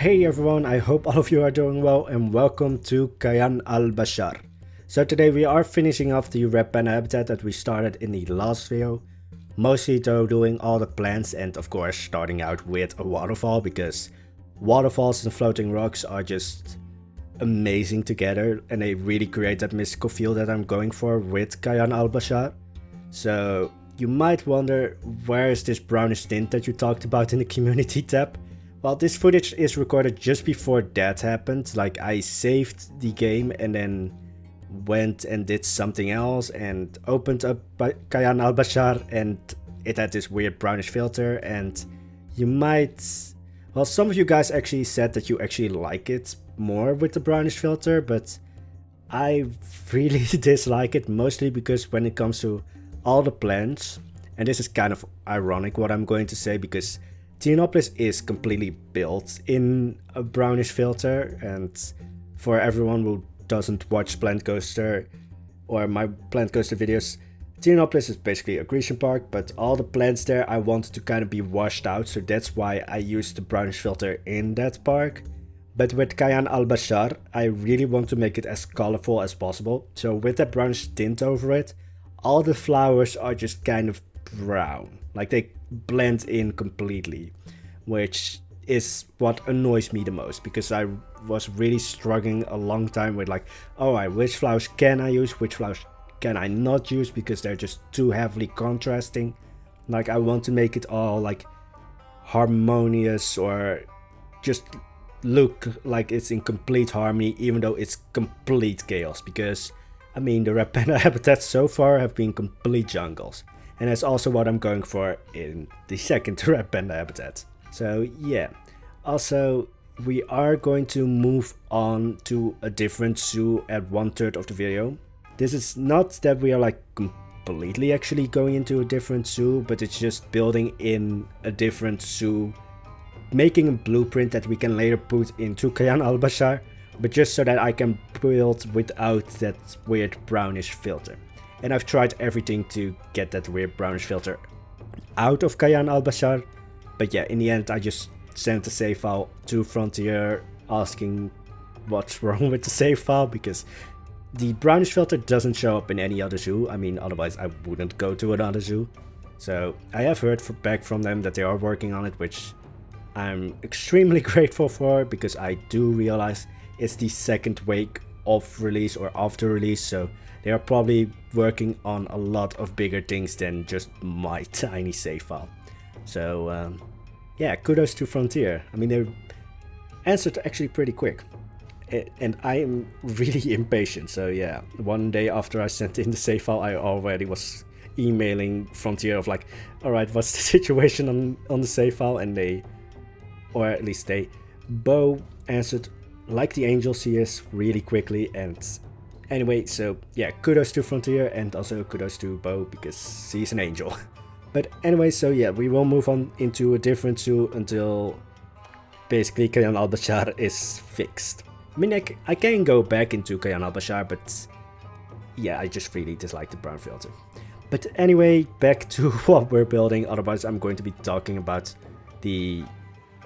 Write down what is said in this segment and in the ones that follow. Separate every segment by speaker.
Speaker 1: Hey everyone, I hope all of you are doing well and welcome to Kayan Al-Bashar. So today we are finishing off the Red Panda habitat that we started in the last video. Mostly though doing all the plants and of course starting out with a waterfall because waterfalls and floating rocks are just amazing together and they really create that mystical feel that I'm going for with Kayan Al-Bashar. So you might wonder, where is this brownish tint that you talked about in the community tab? Well, this footage is recorded just before that happened. Like, I saved the game and then went and did something else and opened up Kayan Al-Bashar and it had this weird brownish filter, and you might... Well, some of you guys actually said that you actually like it more with the brownish filter, but I really dislike it, mostly because when it comes to all the plants, and this is kind of ironic what I'm going to say because Tinopolis is completely built in a brownish filter, and for everyone who doesn't watch Plant Coaster or my Plant Coaster videos, Tinopolis is basically a Grecian park, but all the plants there I wanted to kind of be washed out, so that's why I used the brownish filter in that park. But with Kayan Al-Bashar, I really want to make it as colorful as possible, so with that brownish tint over it, all the flowers are just kind of brown, like they blend in completely, which is what annoys me the most because I was really struggling a long time with like, alright, which flowers can I use, which flowers can I not use because they're just too heavily contrasting. Like, I want to make it all like harmonious or just look like it's in complete harmony even though it's complete chaos, because I mean the Red Panda habitats so far have been complete jungles. And that's also what I'm going for in the second Red Panda habitat. So yeah, also we are going to move on to a different zoo at 1/3 of the video. This is not that we are like completely actually going into a different zoo, but it's just building in a different zoo, making a blueprint that we can later put into Kayan Al-Bashar, but just so that I can build without that weird brownish filter. And I've tried everything to get that weird brownish filter out of Kayan Al-Bashar. But yeah, in the end I just sent the save file to Frontier asking what's wrong with the save file, because the brownish filter doesn't show up in any other zoo. I mean, otherwise I wouldn't go to another zoo. So I have heard back from them that they are working on it, which I'm extremely grateful for, because I do realize it's the second week of release or after release, so they are probably working on a lot of bigger things than just my tiny save file. So yeah, kudos to Frontier. I mean, they answered actually pretty quick. And I am really impatient, so yeah, one day after I sent in the save file I already was emailing Frontier of like, alright, what's the situation on the save file? And they, or at least they, Bo answered like the angels he is really quickly. And anyway, so yeah, kudos to Frontier and also kudos to Bo because he's an angel. But anyway, so yeah, we will move on into a different zoo until basically Kayan Al-Bashar is fixed. I mean, I can go back into Kayan Al-Bashar, but yeah, I just really dislike the brown filter. But anyway, back to what we're building, otherwise I'm going to be talking about the,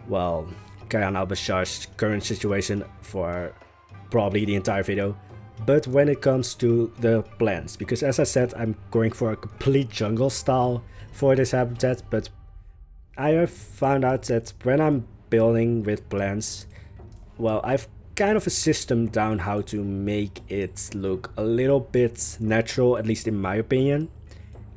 Speaker 1: well, Kayan Al-Bashar's current situation for probably the entire video. But when it comes to the plants, because as I said, I'm going for a complete jungle style for this habitat, but I have found out that when I'm building with plants, well, I've kind of a system down how to make it look a little bit natural, at least in my opinion,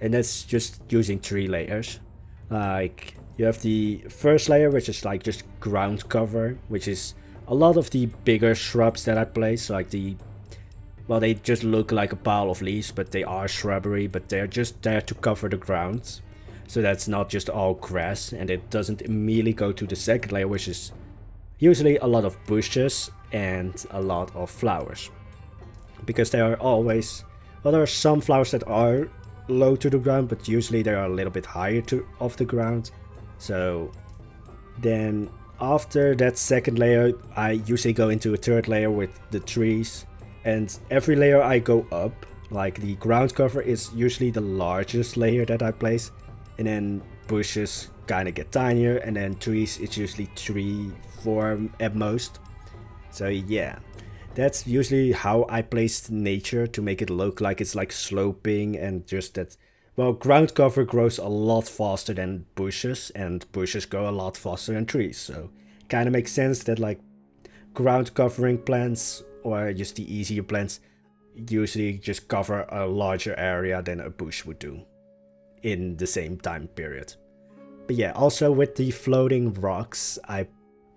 Speaker 1: and that's just using 3 layers. Like, you have the first layer, which is like just ground cover, which is a lot of the bigger shrubs that I place, like the, well, they just look like a pile of leaves, but they are shrubbery, but they're just there to cover the ground. So that's not just all grass, and it doesn't immediately go to the second layer, which is usually a lot of bushes and a lot of flowers. Because there are always, well, there are some flowers that are low to the ground, but usually they are a little bit higher off the ground. So then after that second layer, I usually go into a third layer with the trees. And every layer I go up, like the ground cover is usually the largest layer that I place. and then bushes kind of get tinier, and then trees, it's usually 3, 4 at most. So yeah, that's usually how I placed nature to make it look like it's like sloping, and just that, well, ground cover grows a lot faster than bushes, and bushes grow a lot faster than trees. So kind of makes sense that like ground covering plants, or just the easier plants, usually just cover a larger area than a bush would do in the same time period. But yeah, also with the floating rocks, I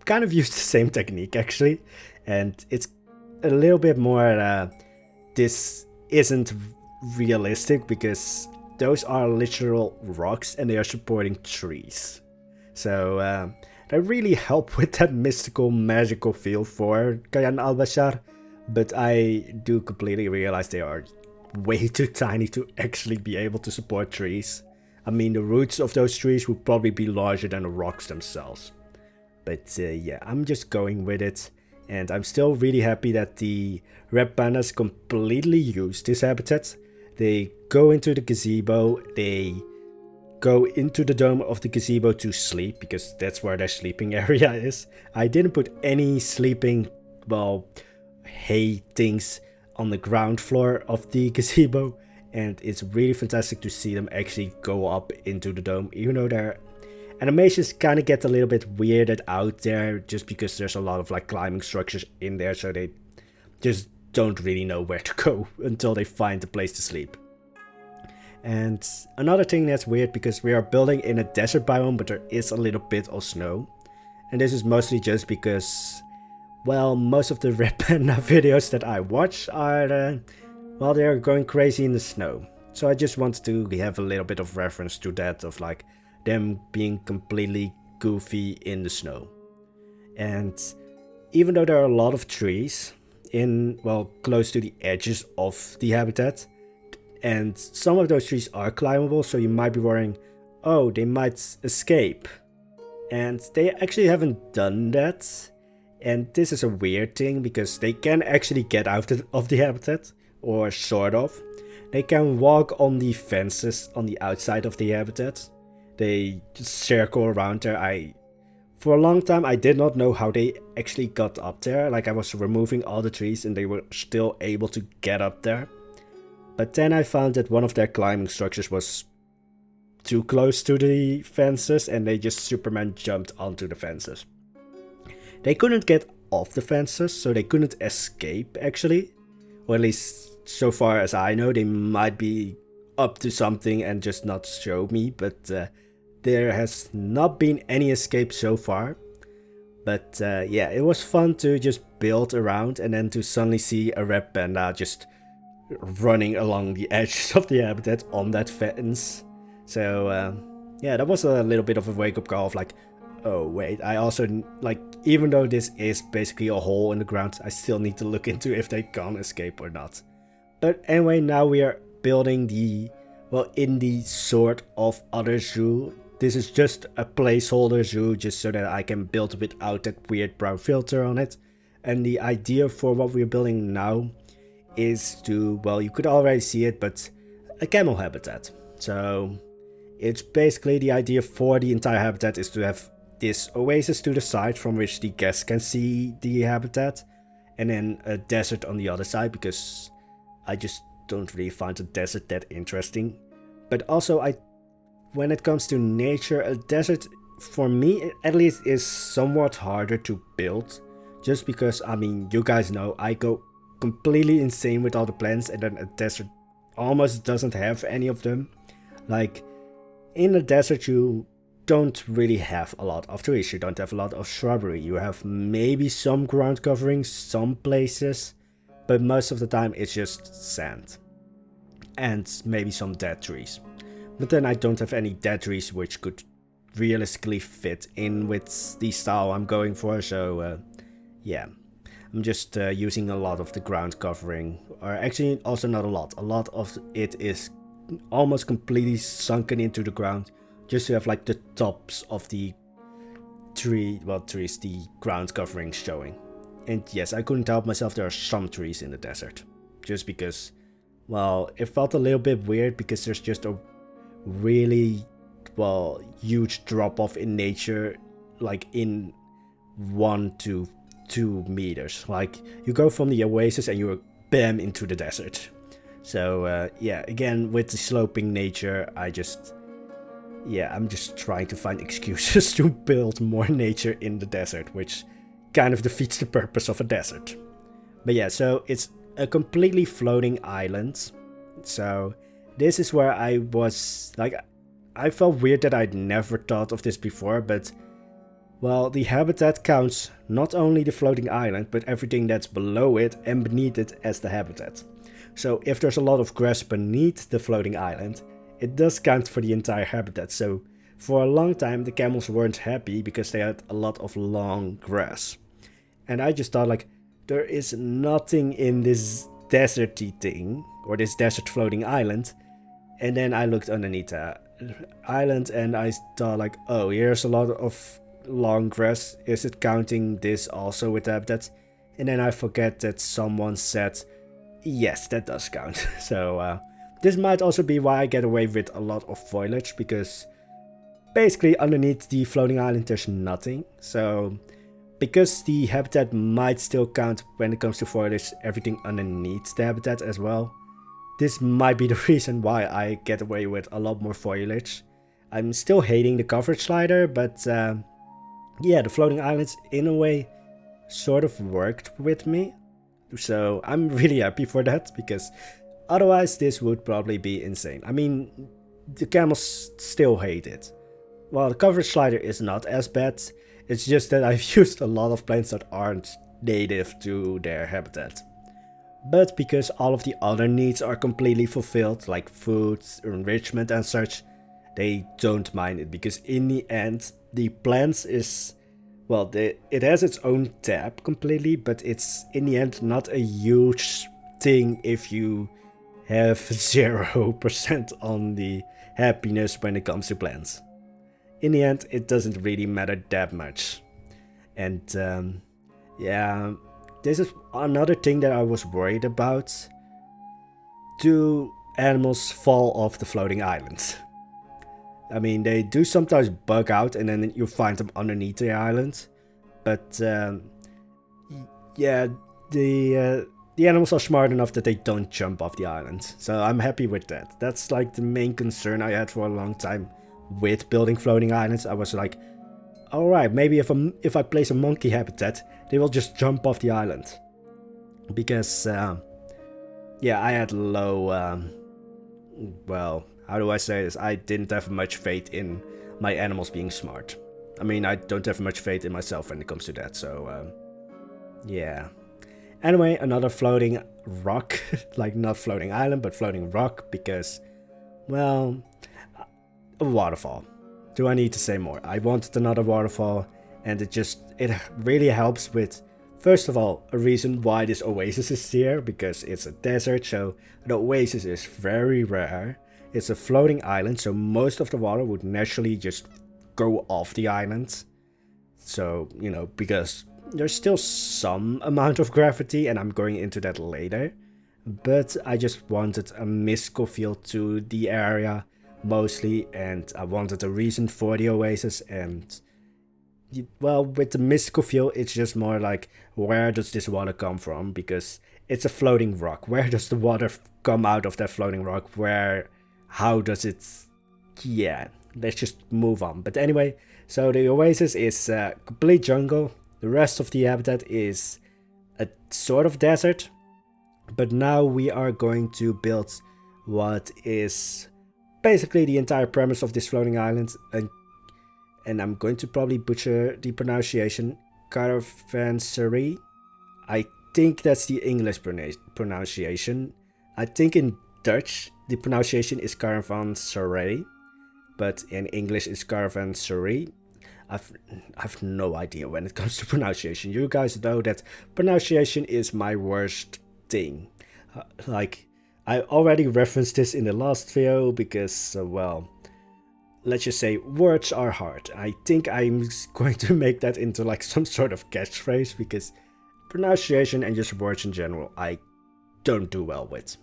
Speaker 1: kind of used the same technique actually, and it's a little bit more this isn't realistic because those are literal rocks and they are supporting trees. So they really help with that mystical, magical feel for Kayan Al-Bashar, but I do completely realize they are way too tiny to actually be able to support trees. I mean, the roots of those trees would probably be larger than the rocks themselves. But yeah, I'm just going with it, and I'm still really happy that the Red Pandas completely use this habitat. They go into the gazebo, they go into the dome of the gazebo to sleep, because that's where their sleeping area is. I didn't put any sleeping, well, hay things on the ground floor of the gazebo, and it's really fantastic to see them actually go up into the dome, even though their animations kind of get a little bit weirded out there, just because there's a lot of like climbing structures in there, so they just don't really know where to go until they find a place to sleep. And another thing that's weird, because we are building in a desert biome, but there is a little bit of snow. And this is mostly just because, well, most of the Red Panda videos that I watch are, well, they're going crazy in the snow. So I just wanted to have a little bit of reference to that, of like them being completely goofy in the snow. And even though there are a lot of trees in, well, close to the edges of the habitat, and some of those trees are climbable, so you might be worrying, oh, they might escape. And they actually haven't done that. And this is a weird thing, because they can actually get out of the habitat, or sort of. They can walk on the fences on the outside of the habitat. They just circle around there. For a long time, I did not know how they actually got up there. Like, I was removing all the trees and they were still able to get up there. But then I found that one of their climbing structures was too close to the fences, and they just Superman jumped onto the fences. They couldn't get off the fences, so they couldn't escape actually. Or at least so far as I know, they might be up to something and just not show me. But there has not been any escape so far. But yeah, it was fun to just build around, and then to suddenly see a Red Panda just running along the edges of the habitat on that fence. So yeah, that was a little bit of a wake-up call of like, oh wait, I also, like, even though this is basically a hole in the ground, I still need to look into if they can escape or not. But anyway, now we are building the, well, in the sort of other zoo. This is just a placeholder zoo, just so that I can build without that weird brown filter on it. And the idea for what we're building now is to, well, you could already see it, but a camel habitat. So it's basically the idea for the entire habitat is to have this oasis to the side from which the guests can see the habitat, and then a desert on the other side, because I just don't really find the desert that interesting. But also, when it comes to nature, a desert, for me at least, is somewhat harder to build, just because, I mean, you guys know, I go completely insane with all the plants, and then a desert almost doesn't have any of them. Like, in a desert you don't really have a lot of trees, you don't have a lot of shrubbery, you have maybe some ground covering some places, but most of the time it's just sand. And maybe some dead trees. But then I don't have any dead trees which could realistically fit in with the style I'm going for, so yeah. I'm just using a lot of the ground covering, or actually also not a lot. A lot of it is almost completely sunken into the ground, just to have like the tops of the trees, the ground covering showing. And yes, I couldn't help myself, there are some trees in the desert. Just because, well, it felt a little bit weird, because there's just a really well, huge drop off in nature, like in 1 to 2 meters. Like you go from the oasis and you're bam into the desert. So yeah, again with the sloping nature, I'm just trying to find excuses to build more nature in the desert, which kind of defeats the purpose of a desert. But yeah, so it's a completely floating island. So this is where I was like, I felt weird that I'd never thought of this before, but well, the habitat counts not only the floating island, but everything that's below it and beneath it as the habitat. So if there's a lot of grass beneath the floating island, it does count for the entire habitat. So for a long time the camels weren't happy because they had a lot of long grass. And I just thought like, there is nothing in this deserty thing, or this desert floating island. And then I looked underneath the island and I thought like, oh, here's a lot of long grass. Is it counting this also with habitat? And then I forget that someone said, yes, that does count. So this might also be why I get away with a lot of foliage, because basically underneath the floating island there's nothing. So because the habitat might still count when it comes to foliage, everything underneath the habitat as well, this might be the reason why I get away with a lot more foliage. I'm still hating the coverage slider, but yeah, the floating islands in a way sort of worked with me. So I'm really happy for that, because otherwise this would probably be insane. I mean, the camels still hate it. Well, the coverage slider is not as bad. It's just that I've used a lot of plants that aren't native to their habitat. But because all of the other needs are completely fulfilled, like food, enrichment and such, they don't mind it, because in the end the plants is, well, it has its own tab completely, but it's in the end not a huge thing if you have 0% on the happiness when it comes to plants. In the end, it doesn't really matter that much. And yeah, this is another thing that I was worried about. Do animals fall off the floating islands? I mean, they do sometimes bug out and then you find them underneath the island. But yeah, the animals are smart enough that they don't jump off the island. So I'm happy with that. That's like the main concern I had for a long time with building floating islands. I was like, alright, maybe if I place a monkey habitat, they will just jump off the island. Because yeah, I had low, well, how do I say this? I didn't have much faith in my animals being smart. I mean, I don't have much faith in myself when it comes to that, so yeah. Anyway, another floating rock, like not floating island, but floating rock, because, well, a waterfall. Do I need to say more? I wanted another waterfall, and it really helps with, first of all, a reason why this oasis is here, because it's a desert, so the oasis is very rare. It's a floating island, so most of the water would naturally just go off the island. So, you know, because there's still some amount of gravity, and I'm going into that later. But I just wanted a mystical feel to the area, mostly, and I wanted a reason for the oasis. And well, with the mystical feel, it's just more like, where does this water come from? Because it's a floating rock. Where does the water come out of that floating rock? How does it... Yeah, let's just move on. But anyway, so the oasis is complete jungle. The rest of the habitat is a sort of desert. But now we are going to build what is basically the entire premise of this floating island. And I'm going to probably butcher the pronunciation. Caravanserai. I think that's the English pronunciation. I think in Dutch the pronunciation is Caravanserai, but in English it's Caravanserai. I've no idea when it comes to pronunciation. You guys know that pronunciation is my worst thing. Like, I already referenced this in the last video because, well, let's just say words are hard. I think I'm going to make that into like some sort of catchphrase, because pronunciation and just words in general I don't do well with.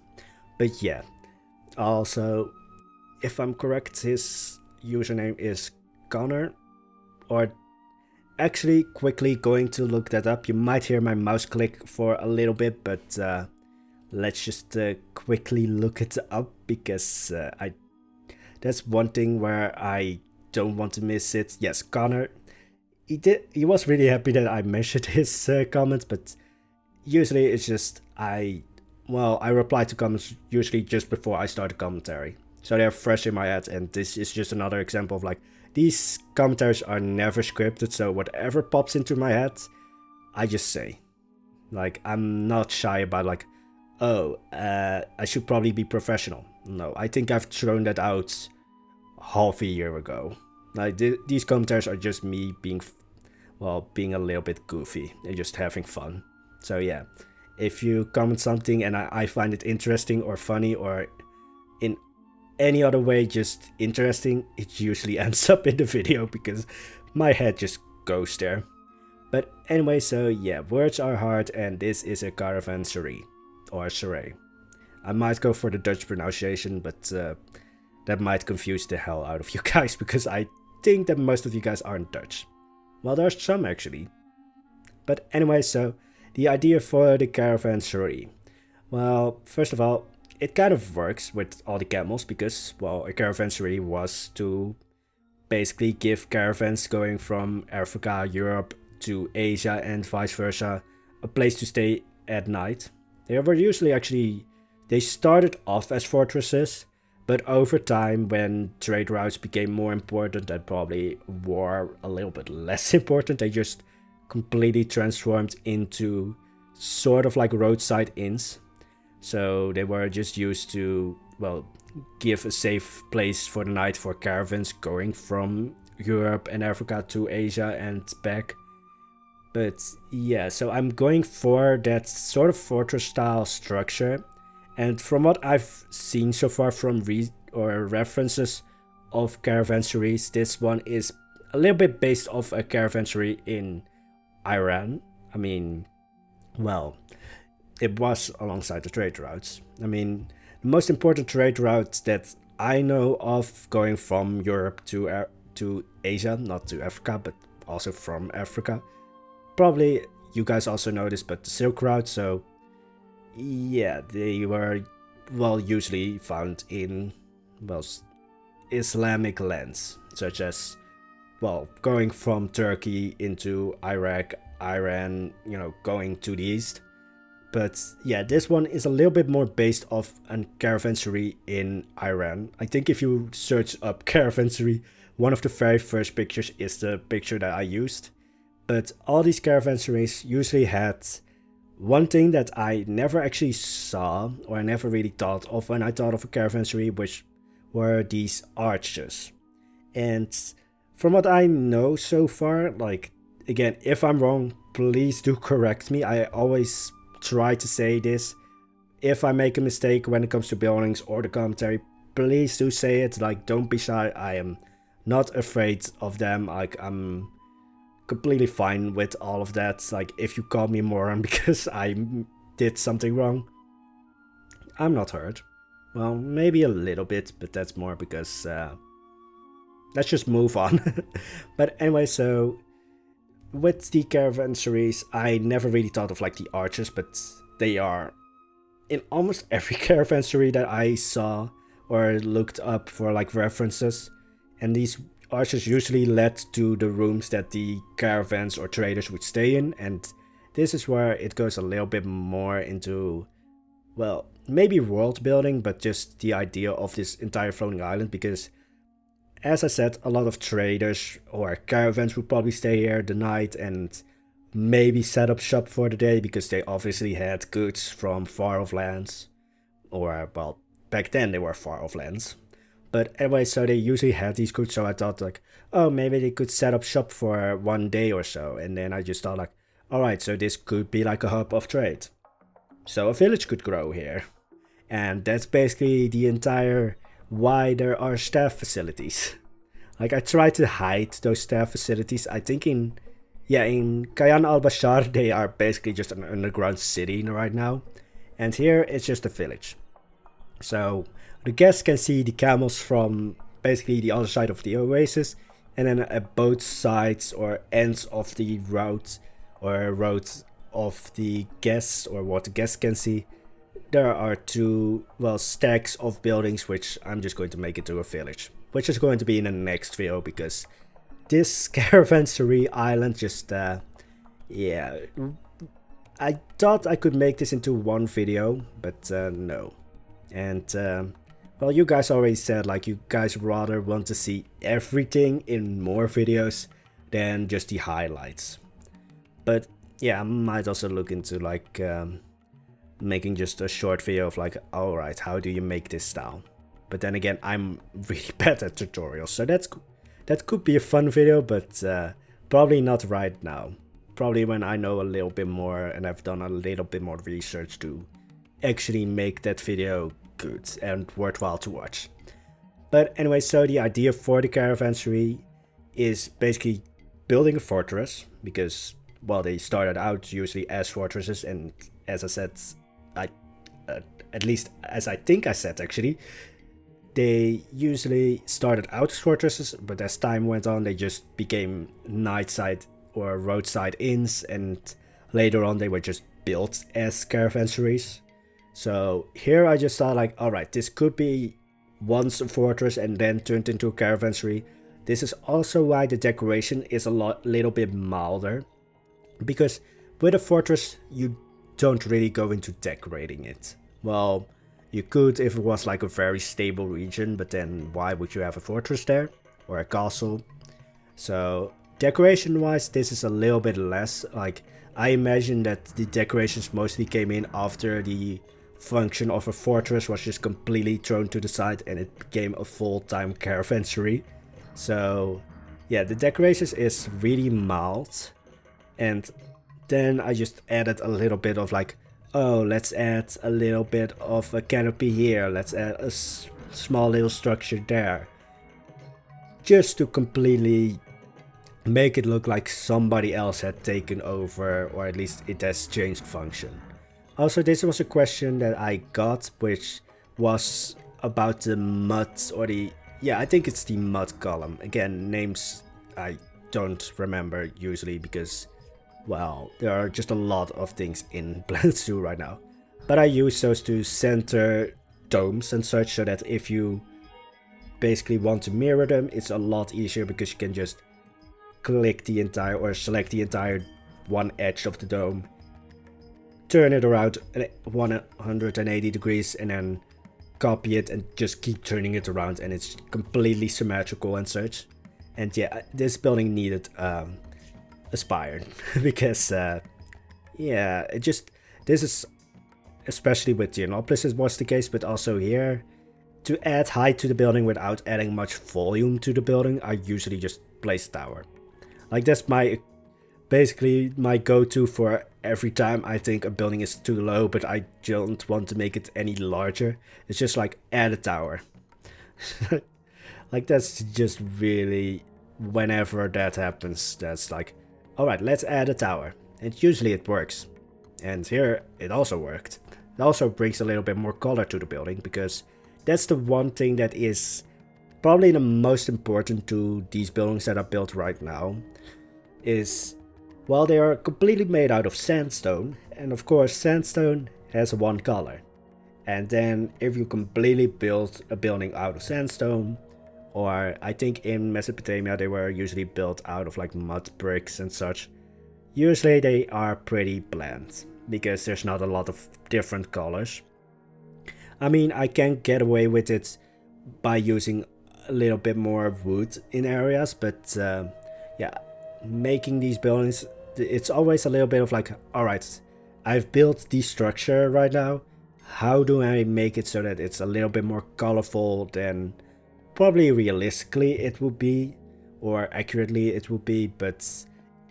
Speaker 1: But yeah, also, if I'm correct, his username is Connor, or actually quickly going to look that up. You might hear my mouse click for a little bit, but let's just quickly look it up, because that's one thing where I don't want to miss it. Yes, Connor. He was really happy that I mentioned his comments, but usually it's just I reply to comments usually just before I start a commentary, so they're fresh in my head. And this is just another example of like, these commentaries are never scripted, so whatever pops into my head, I just say. Like, I'm not shy about like, oh, I should probably be professional. No, I think I've thrown that out half a year ago. Like, these commentaries are just me being a little bit goofy and just having fun. So yeah, if you comment something and I find it interesting or funny or in any other way just interesting, it usually ends up in the video because my head just goes there. But anyway, so yeah, words are hard, and this is a caravanserai or serai. I might go for the Dutch pronunciation, but that might confuse the hell out of you guys, because I think that most of you guys aren't Dutch. Well, there's some actually. But anyway, so the idea for the caravanserai. Well, first of all, it kind of works with all the camels, because, well, a caravanserai was to basically give caravans going from Africa, Europe to Asia and vice versa a place to stay at night. They were usually they started off as fortresses, but over time, when trade routes became more important and probably were a little bit less important, they just completely transformed into sort of like roadside inns. So they were just used to, well, give a safe place for the night for caravans going from Europe and Africa to Asia and back. But yeah, so I'm going for that sort of fortress style structure. And from what I've seen so far from references of caravanserais, this one is a little bit based off a caravanserai in Iran. I mean, well, it was alongside the trade routes. I mean, the most important trade routes that I know of going from Europe to Asia, not to Africa, but also from Africa. Probably you guys also know this, but the Silk Route. So yeah, they were, well, usually found in, well, Islamic lands, such as, well, going from Turkey into Iraq, Iran, you know, going to the east. But yeah, this one is a little bit more based off a caravanserai in Iran. I think if you search up caravanserai, one of the very first pictures is the picture that I used. But all these caravanserais usually had one thing that I never actually saw, or I never really thought of when I thought of a caravanserai, which were these arches. And from what I know so far, like, again, if I'm wrong, please do correct me. I always try to say this. If I make a mistake when it comes to buildings or the commentary, please do say it. Like, don't be shy. I am not afraid of them. Like, I'm completely fine with all of that. Like, if you call me a moron because I did something wrong, I'm not hurt. Well, maybe a little bit, but that's more because let's just move on. But anyway, so with the caravanserais, I never really thought of like the arches, but they are in almost every caravanserai that I saw or looked up for like references. And these arches usually led to the rooms that the caravans or traders would stay in, and this is where it goes a little bit more into, well, maybe world building, but just the idea of this entire floating island, because as I said, a lot of traders or caravans would probably stay here the night and maybe set up shop for the day, because they obviously had goods from far off lands, or, well, back then they were far off lands. But anyway, so they usually had these goods, so I thought like, oh, maybe they could set up shop for one day or so. And then I just thought like, alright, so this could be like a hub of trade. So a village could grow here. And that's basically the entire why there are staff facilities. Like, I try to hide those staff facilities. I think in Kayan Al-Bashar, they are basically just an underground city right now. And here it's just a village. So the guests can see the camels from basically the other side of the oasis, and then at both sides or ends of the route or roads of the guests, or what the guests can see, there are two, well, stacks of buildings, which I'm just going to make into a village, which is going to be in the next video, because this Caravanserai island just, yeah, I thought I could make this into one video, but no. And well, you guys already said like you guys rather want to see everything in more videos than just the highlights. But yeah, I might also look into like making just a short video of like, alright, how do you make this style? But then again, I'm really bad at tutorials, so that could be a fun video, but probably not right now. Probably when I know a little bit more and I've done a little bit more research to actually make that video good and worthwhile to watch. But anyway, so the idea for the Caravanserai is basically building a fortress, because, well, they started out usually as fortresses, and as I said, at least as I think I said actually, they usually started out as fortresses, but as time went on they just became nightside or roadside inns, and later on they were just built as caravanserais. So here I just thought like, alright, this could be once a fortress and then turned into a caravanserai. This is also why the decoration is a little bit milder, because with a fortress you don't really go into decorating it. Well, you could if it was like a very stable region, but then why would you have a fortress there or a castle? So decoration wise, this is a little bit less. Like, I imagine that the decorations mostly came in after the function of a fortress was just completely thrown to the side and it became a full-time caravanserai. So yeah, the decorations is really mild. And then I just added a little bit of like, oh, let's add a little bit of a canopy here, let's add a small little structure there, just to completely make it look like somebody else had taken over, or at least it has changed function. Also, this was a question that I got, which was about the mud, or the, yeah, I think it's the mud column. Again, names I don't remember usually because, well, there are just a lot of things in Blend 2 right now. But I use those to center domes and such, so that if you basically want to mirror them, it's a lot easier, because you can just click the entire, or select the entire one edge of the dome, turn it around 180 degrees, and then copy it and just keep turning it around, and it's completely symmetrical and such. And yeah, this building needed a spire because yeah, it just, this is, especially with Gianopolis it was the case, but also here, to add height to the building without adding much volume to the building, I usually just place a tower. Like, that's my, basically my go-to for every time I think a building is too low but I don't want to make it any larger. It's just like, add a tower. Like, that's just really, whenever that happens, that's like, alright, let's add a tower. And usually it works. And here it also worked. It also brings a little bit more color to the building, because that's the one thing that is probably the most important to these buildings that are built right now, is, well, they are completely made out of sandstone, and of course sandstone has one color. And then if you completely build a building out of sandstone, or I think in Mesopotamia they were usually built out of like mud bricks and such, usually they are pretty bland, because there's not a lot of different colors. I mean, I can get away with it by using a little bit more wood in areas, but yeah, making these buildings, it's always a little bit of like, alright, I've built the structure right now, how do I make it so that it's a little bit more colorful than probably realistically it would be, or accurately it would be. But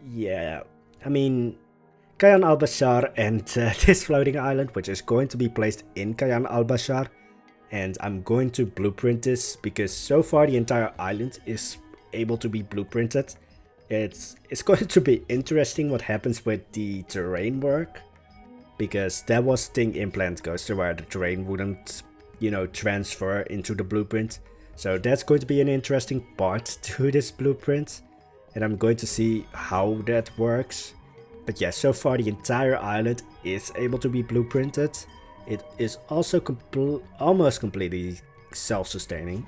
Speaker 1: yeah, I mean, Kayan Al-Bashar and this floating island, which is going to be placed in Kayan Al-Bashar, and I'm going to blueprint this, because so far the entire island is able to be blueprinted. It's going to be interesting what happens with the terrain work, because that was the thing in Plant Coaster, where the terrain wouldn't, you know, transfer into the blueprint. So that's going to be an interesting part to this blueprint, and I'm going to see how that works. But yeah, so far the entire island is able to be blueprinted. It is also almost completely self-sustaining.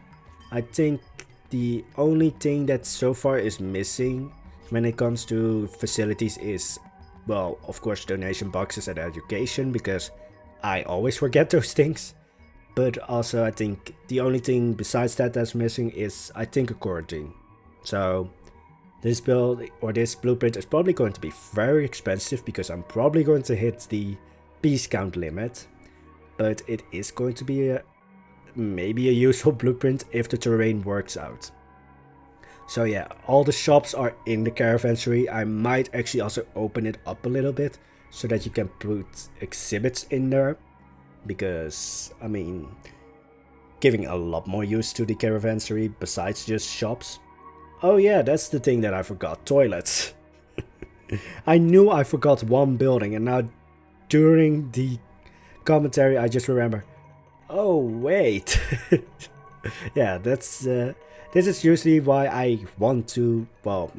Speaker 1: I think the only thing that so far is missing when it comes to facilities is, well, of course, donation boxes and education, because I always forget those things. But also I think the only thing besides that that's missing is, I think, a quarantine. So this build or this blueprint is probably going to be very expensive, because I'm probably going to hit the piece count limit. But it is going to be maybe a useful blueprint if the terrain works out. So yeah, all the shops are in the Caravanserai. I might actually also open it up a little bit so that you can put exhibits in there. Because, I mean, giving a lot more use to the Caravanserai besides just shops. Oh yeah, that's the thing that I forgot, toilets. I knew I forgot one building, and now during the commentary I just remember, oh wait. Yeah, that's this is usually why I want to, well,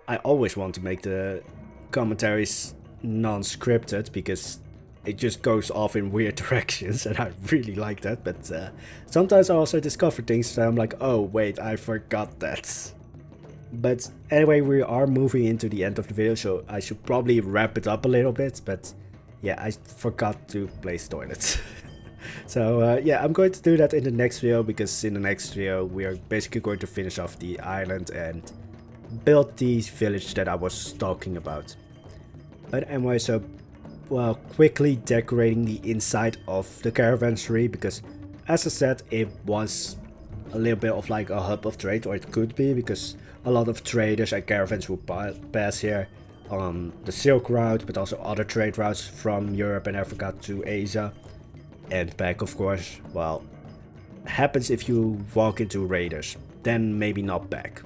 Speaker 1: I always want to make the commentaries non-scripted, because it just goes off in weird directions, and I really like that. But sometimes I also discover things that I'm like, oh wait, I forgot that. But anyway, we are moving into the end of the video, so I should probably wrap it up a little bit. But yeah, I forgot to place toilets. So yeah, I'm going to do that in the next video, because in the next video we are basically going to finish off the island and build the village that I was talking about. But anyway, so, well, quickly decorating the inside of the Caravanserai, because as I said, it was a little bit of like a hub of trade, or it could be, because a lot of traders and caravans will pass here on the Silk Route, but also other trade routes from Europe and Africa to Asia and back, of course. Well, happens if you walk into raiders, then maybe not back.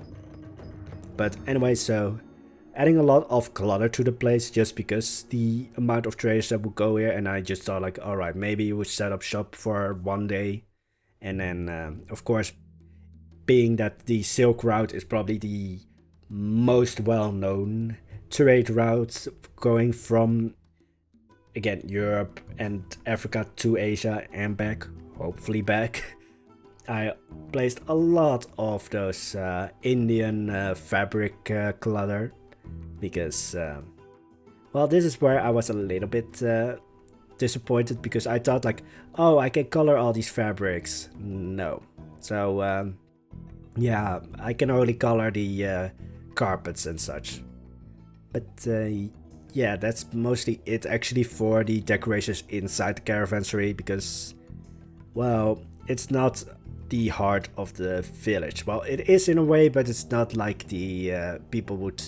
Speaker 1: But anyway, so adding a lot of clutter to the place, just because the amount of traders that will go here, and I just thought like, alright, maybe you would set up shop for one day. And then of course, being that the Silk Route is probably the most well-known trade route going from, again, Europe and Africa to Asia and back, hopefully back. I placed a lot of those Indian fabric clutter, because, well, this is where I was a little bit disappointed, because I thought like, oh, I can color all these fabrics. No. So, yeah, I can only color the carpets and such. But, yeah, that's mostly it actually for the decorations inside the Caravanserai, because, well, it's not the heart of the village. Well, it is in a way, but it's not like the people would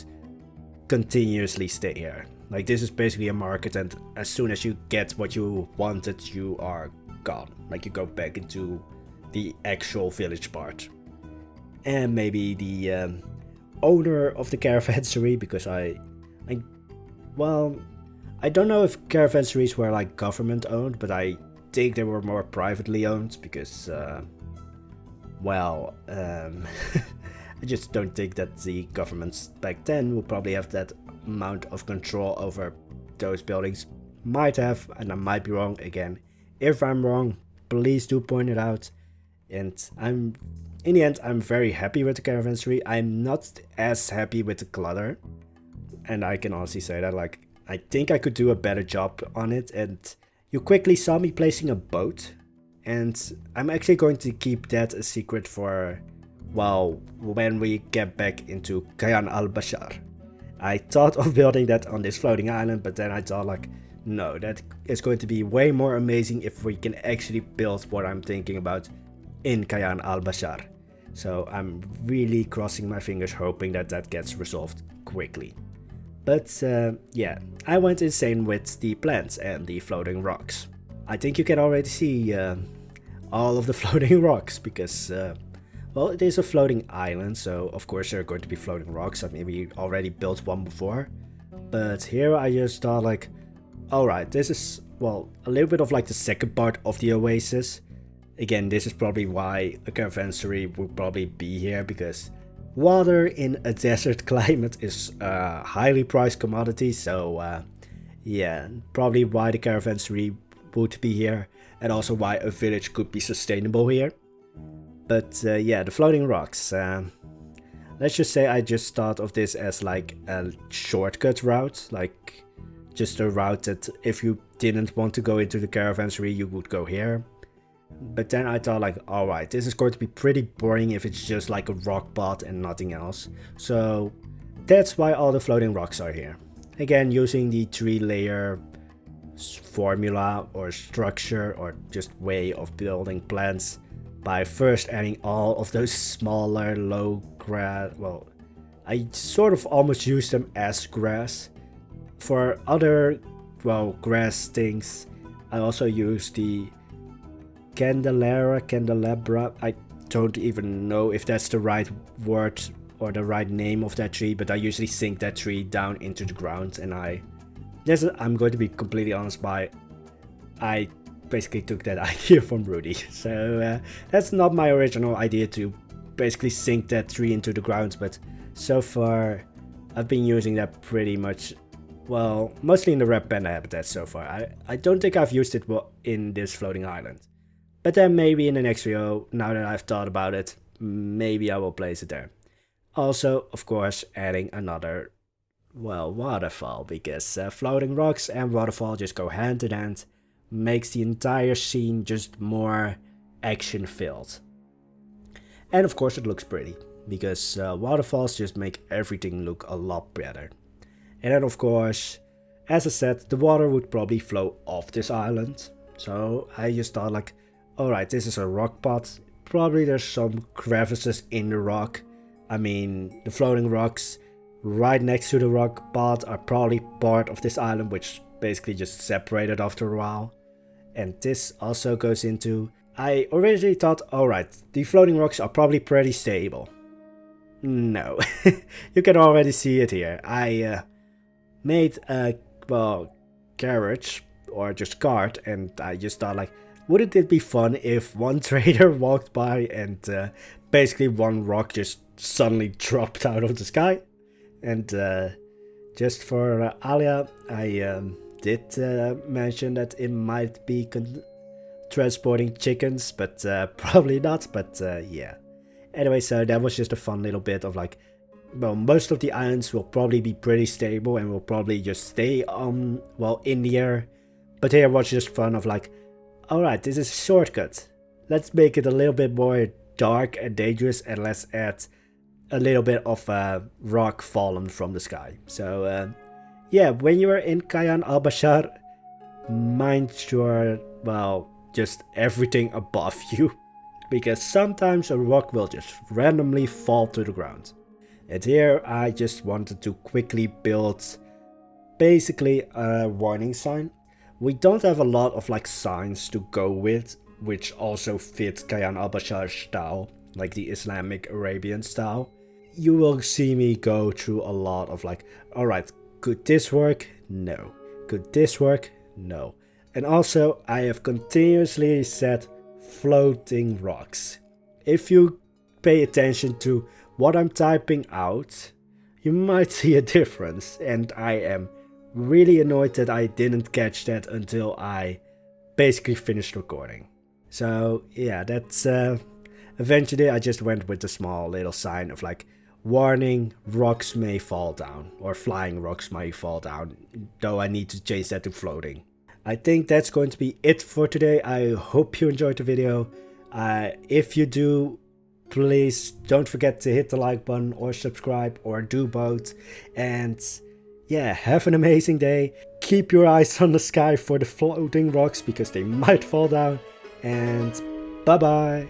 Speaker 1: continuously stay here. Like, this is basically a market, and as soon as you get what you wanted, you are gone. Like, you go back into the actual village part. And maybe the owner of the Caravanserai, because well, I don't know if Caravanserais were like government owned, but I think they were more privately owned, because, well, I just don't think that the governments back then would probably have that amount of control over those buildings. Might have, and I might be wrong again. If I'm wrong, please do point it out. And in the end, I'm very happy with the Caravanserai. I'm not as happy with the clutter. And I can honestly say that, like, I think I could do a better job on it. And you quickly saw me placing a boat. And I'm actually going to keep that a secret for, well, when we get back into Kayan Al-Bashar. I thought of building that on this floating island, but then I thought like, no, that is going to be way more amazing if we can actually build what I'm thinking about in Kayan Al-Bashar. So I'm really crossing my fingers, hoping that that gets resolved quickly. But yeah, I went insane with the plants and the floating rocks. I think you can already see all of the floating rocks, because, well, it is a floating island, so of course there are going to be floating rocks. I mean, we already built one before. But here I just thought like, alright, this is, well, a little bit of like the second part of the oasis. Again, this is probably why a caravanserai would probably be here, because water in a desert climate is a highly priced commodity. So yeah, probably why the caravanserai would be here, and also why a village could be sustainable here. But yeah, the floating rocks. Let's just say I just thought of this as like a shortcut route, like just a route that if you didn't want to go into the caravanserai, you would go here. But then I thought like, alright, this is going to be pretty boring if it's just like a rock pot and nothing else. So that's why all the floating rocks are here. Again, using the 3-layer formula or structure or just way of building plants by first adding all of those smaller low grass. Well, I sort of almost use them as grass. For other, well, grass things, I also use the candelabra. I don't even know if that's the right word or the right name of that tree, but I usually sink that tree down into the ground. And I'm going to be completely honest, I basically took that idea from Rudy. So that's not my original idea, to basically sink that tree into the ground, but so far I've been using that pretty much, well, mostly in the Red Panda habitat so far. I don't think I've used it in this floating island. But then maybe in the next video, now that I've thought about it, maybe I will place it there. Also, of course, adding another, well, waterfall, because floating rocks and waterfall just go hand in hand, makes the entire scene just more action filled. And of course it looks pretty, because waterfalls just make everything look a lot better. And then of course, as I said, the water would probably flow off this island. So I just thought like, alright, this is a rock pot. Probably there's some crevices in the rock. I mean, the floating rocks right next to the rock pot are probably part of this island, which basically just separated after a while. And this also goes into, I originally thought, alright, the floating rocks are probably pretty stable. No, you can already see it here. I made a, well, carriage or just cart, and I just thought like, wouldn't it be fun if one trader walked by and basically one rock just suddenly dropped out of the sky? And just for Alia, I did mention that it might be transporting chickens, but probably not. But yeah. Anyway, so that was just a fun little bit of like, well, most of the islands will probably be pretty stable and will probably just stay well, in the air. But here was just fun of like, alright, this is a shortcut. Let's make it a little bit more dark and dangerous, and let's add a little bit of rock fallen from the sky. So yeah, when you are in Kayan Al-Bashar, mind your, well, just everything above you. Because sometimes a rock will just randomly fall to the ground. And here I just wanted to quickly build basically a warning sign. We don't have a lot of like signs to go with, which also fit Kayan Al-Bashar style, like the Islamic Arabian style. You will see me go through a lot of like, alright, could this work? No. Could this work? No. And also, I have continuously said floating rocks. If you pay attention to what I'm typing out, you might see a difference, and I am really annoyed that I didn't catch that until I basically finished recording. So yeah, that's eventually I just went with the small little sign of like, warning, rocks may fall down, or flying rocks may fall down, though I need to change that to floating. I think that's going to be it for today. I hope you enjoyed the video. If you do, please don't forget to hit the like button or subscribe, or do both. And yeah, have an amazing day. Keep your eyes on the sky for the floating rocks, because they might fall down. And bye bye.